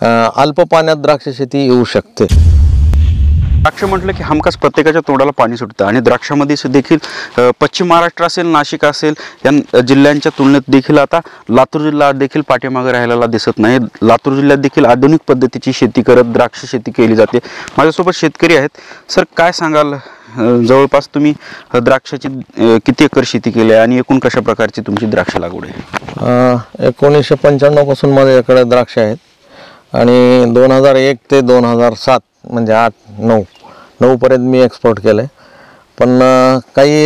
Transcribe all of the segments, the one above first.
अल्प पाण्यात द्राक्ष शेती येऊ शकते। द्राक्ष म्हटलं की हमखास प्रत्येकाच्या तोंडाला पाणी सुटतं आणि द्राक्षामध्ये देखील पश्चिम महाराष्ट्र असेल, नाशिक असेल या जिल्ह्यांच्या तुलनेत देखील आता लातूर जिल्हा देखील पाठीमागे राहिलेला दिसत नाही। लातूर जिल्ह्यात देखील आधुनिक पद्धतीची शेती करत द्राक्ष शेती केली जाते। माझ्यासोबत शेतकरी आहेत। सर, काय सांगाल, जवळपास तुम्ही द्राक्षाची किती एकर शेती केली आहे आणि एकूण कशा प्रकारची तुमची द्राक्ष लागवड आहे? 1995 पासून माझ्याकडे द्राक्ष आहेत आणि 2001 ते 2007 म्हणजे 8-9 पर्यंत मी एक्सपोर्ट केलं। पण काही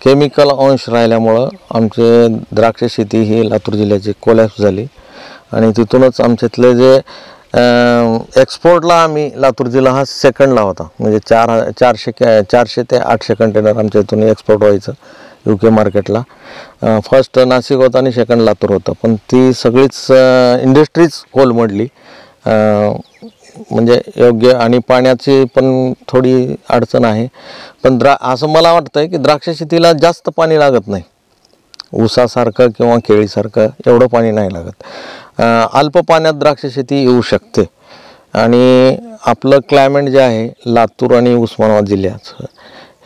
केमिकल अंश राहिल्यामुळं आमचे द्राक्ष शेती ही लातूर जिल्ह्याची कोलॅप्स झाली आणि तिथूनच आमच्यातले जे एक्सपोर्टला आम्ही लातूर जिल्हा हा सेकंडला होता। म्हणजे 400 ते 800 कंटेनर आमच्या इथून एक्सपोर्ट व्हायचं UK मार्केटला। फर्स्ट नाशिक होता आणि सेकंड लातूर होतं, पण ती सगळीच इंडस्ट्रीज कोलमडली। म्हणजे योग्य आणि पाण्याची पण थोडी अडचण आहे। पण असं मला वाटतं की द्राक्ष शेतीला जास्त पाणी लागत नाही, ऊसासारखं किंवा केळीसारखं एवढं पाणी नाही लागत। अल्प पाण्यात द्राक्ष शेती येऊ शकते आणि आपलं क्लायमेट जे आहे लातूर आणि उस्मानाबाद जिल्ह्याचं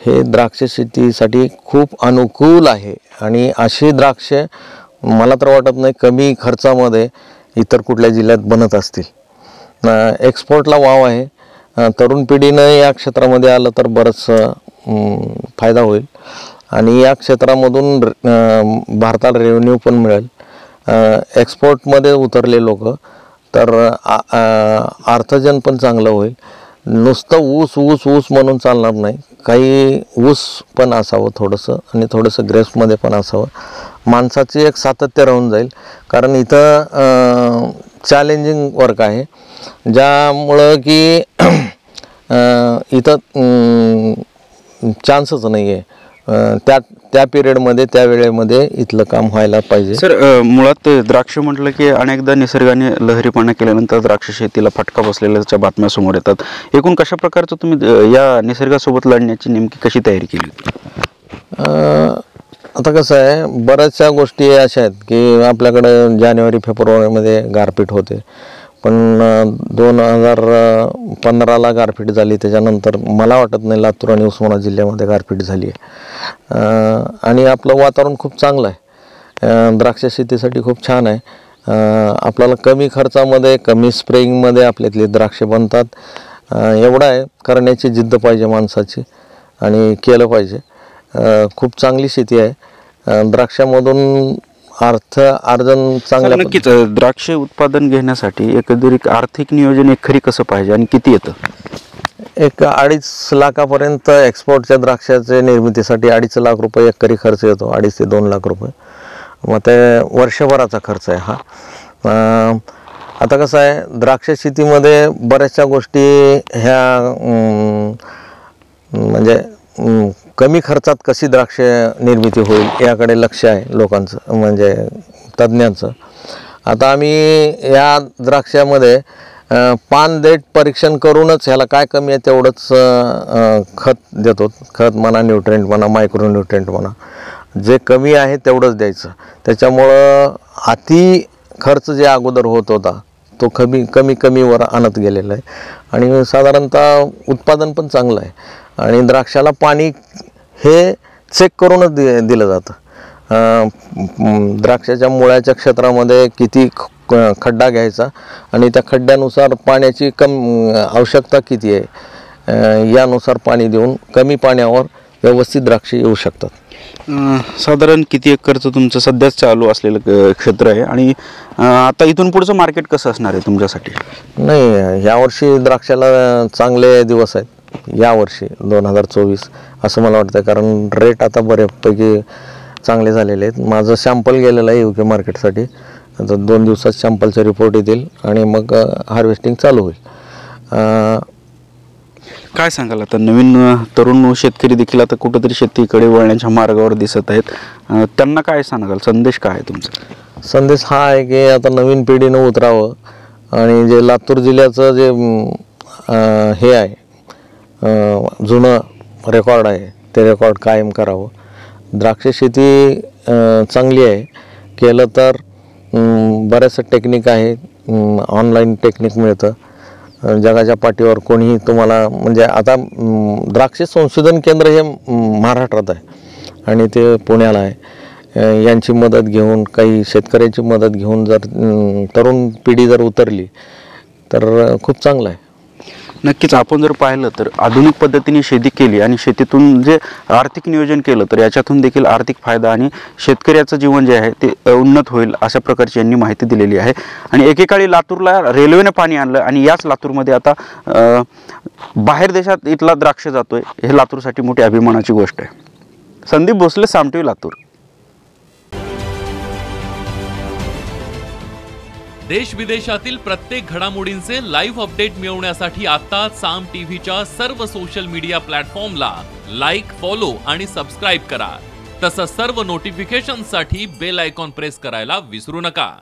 हे द्राक्ष शेतीसाठी खूप अनुकूल आहे आणि अशी द्राक्ष मला तर वाटत नाही कमी खर्चामध्ये इतर कुठल्या जिल्ह्यात बनत असतील। एक्सपोर्टला वाव आहे। तरुण पिढीनं या क्षेत्रामध्ये आलं तर बरंच फायदा होईल आणि या क्षेत्रामधून भारताला रेव्हेन्यू पण मिळेल। एक्सपोर्टमध्ये उतरले लोक तर अर्थजन पण चांगलं होईल। नुसतं ऊस ऊस ऊस म्हणून चालणार नाही, काही ऊस पण असावं थोडंसं आणि थोडंसं ग्रेप्समध्ये पण असावं। माणसाची एक सातत्य राहून जाईल, कारण इथं चॅलेंजिंग वर्क आहे ज्यामुळं की इथं चान्सच नाही आहे। त्या पिरियडमध्ये त्या वेळेमध्ये इथलं काम व्हायला पाहिजे। सर, मुळात द्राक्ष म्हटलं की अनेकदा निसर्गाने लहरीपणा केल्यानंतर द्राक्ष शेतीला फटका बसलेल्याच्या बातम्या समोर येतात। एकूण कशा प्रकारचं तुम्ही या निसर्गासोबत लढण्याची नेमकी कशी तयारी केली होती? आता कसं आहे, बऱ्याचशा गोष्टी अशा आहेत की आपल्याकडे जानेवारी-फेब्रुवारीमध्ये गारपीट होते, पण 2015ला गारपीट झाली। त्याच्यानंतर मला वाटत नाही लातूर आणि उस्मानाबाद जिल्ह्यामध्ये गारपीट झाली आहे आणि आपलं वातावरण खूप चांगलं आहे। द्राक्ष शेतीसाठी खूप छान आहे। आपल्याला कमी खर्चामध्ये कमी स्प्रेइंगमध्ये आपल्यातली द्राक्ष बनतात। एवढं आहे, करण्याची जिद्द पाहिजे माणसाची आणि केलं पाहिजे। खूप चांगली शेती आहे। द्राक्षामधून अर्जन चांगलं। नक्कीच द्राक्ष उत्पादन घेण्यासाठी एकंदरीत आर्थिक नियोजन खरी कसं पाहिजे आणि किती येतं? 2.5 लाखापर्यंत एक्सपोर्टच्या द्राक्षाच्या निर्मितीसाठी 2.5 लाख रुपये एकरी खर्च येतो, 2.5 ते 2 लाख रुपये। मग ते वर्षभराचा खर्च आहे हा। आता कसं आहे, द्राक्ष शेतीमध्ये बऱ्याचशा गोष्टी ह्या म्हणजे कमी खर्चात कशी द्राक्ष निर्मिती होईल याकडे लक्ष आहे लोकांचं, म्हणजे तज्ज्ञांचं। आता आम्ही या द्राक्षामध्ये पान देठ परीक्षण करूनच ह्याला काय कमी आहे तेवढंच खत देतो। खत म्हणा, न्यूट्रिएंट म्हणा, मायक्रो न्यूट्रिएंट म्हणा, जे कमी आहे तेवढंच द्यायचं। त्याच्यामुळं अति खर्च जे अगोदर होत होता तो कमीवर आणत गेलेला आहे आणि साधारणतः उत्पादन पण चांगलं आहे आणि द्राक्षाला पाणी हे चेक करूनच दिलं जातं। द्राक्षाच्या मुळाच्या क्षेत्रामध्ये किती खड्डा घ्यायचा आणि त्या खड्ड्यानुसार पाण्याची आवश्यकता किती आहे यानुसार पाणी देऊन कमी पाण्यावर व्यवस्थित द्राक्ष येऊ शकतात। साधारण किती एकरचं तुमचं सध्याच चालू असलेलं क्षेत्र आहे आणि आता इथून पुढचं मार्केट कसं असणार आहे तुमच्यासाठी? नाही, यावर्षी द्राक्षाला चांगले दिवस आहेत यावर्षी 2024 असं मला वाटतं, कारण रेट आता बऱ्यापैकी चांगले झालेले आहेत। माझं सॅम्पल गेलेलं आहे UK मार्केटसाठी। आता 2 दिवसात सॅम्पलचे रिपोर्ट येतील आणि मग हार्वेस्टिंग चालू होईल। काय सांगाल, आता नवीन तरुण शेतकरी देखील आता कुठेतरी शेतीकडे वळण्याच्या मार्गावर दिसत आहेत, त्यांना काय सांगाल, संदेश काय आहे तुमचा? संदेश हा आहे की आता नवीन पिढीनं उतरावं आणि जे लातूर जिल्ह्याचं जे हे आहे जुनं रेकॉर्ड आहे ते रेकॉर्ड कायम करावं। द्राक्ष शेती चांगली आहे, केलं तर बऱ्याचशा टेक्निक आहे ऑनलाईन टेक्निक मिळतं, जगाच्या पाठीवर कोणीही तुम्हाला म्हणजे आता द्राक्ष संशोधन केंद्र हे महाराष्ट्रात आहे आणि ते पुण्याला आहे. यांची मदत घेऊन, काही शेतकऱ्याची मदत घेऊन जर तरुण पिढी जर उतरली तर खूप चांगलं आहे. नक्कीच आपण जर पाहिलं तर आधुनिक पद्धतीने शेती केली आणि शेतीतून जे आर्थिक नियोजन केलं तर याच्यातून देखील आर्थिक फायदा आणि शेतकऱ्याचं जीवन जे आहे ते उन्नत होईल अशा प्रकारची यांनी माहिती दिलेली आहे. आणि एकेकाळी लातूरला रेल्वेने पाणी आणलं आणि याच लातूरमध्ये आता बाहेर देशात इथला द्राक्ष जातोय, हे लातूरसाठी मोठी अभिमानाची गोष्ट आहे. संदीप भोसले, साम टीव्ही, लातूर. देश विदेशातील प्रत्येक घडामोडींचे लाईव्ह अपडेट मिळवण्यासाठी आता साम टीव्हीच्या सर्व सोशल मीडिया प्लॅटफॉर्मला लाईक, फॉलो आणि सबस्क्राईब करा. तसंच सर्व नोटिफिकेशनसाठी बेल आयकॉन प्रेस करायला विसरू नका.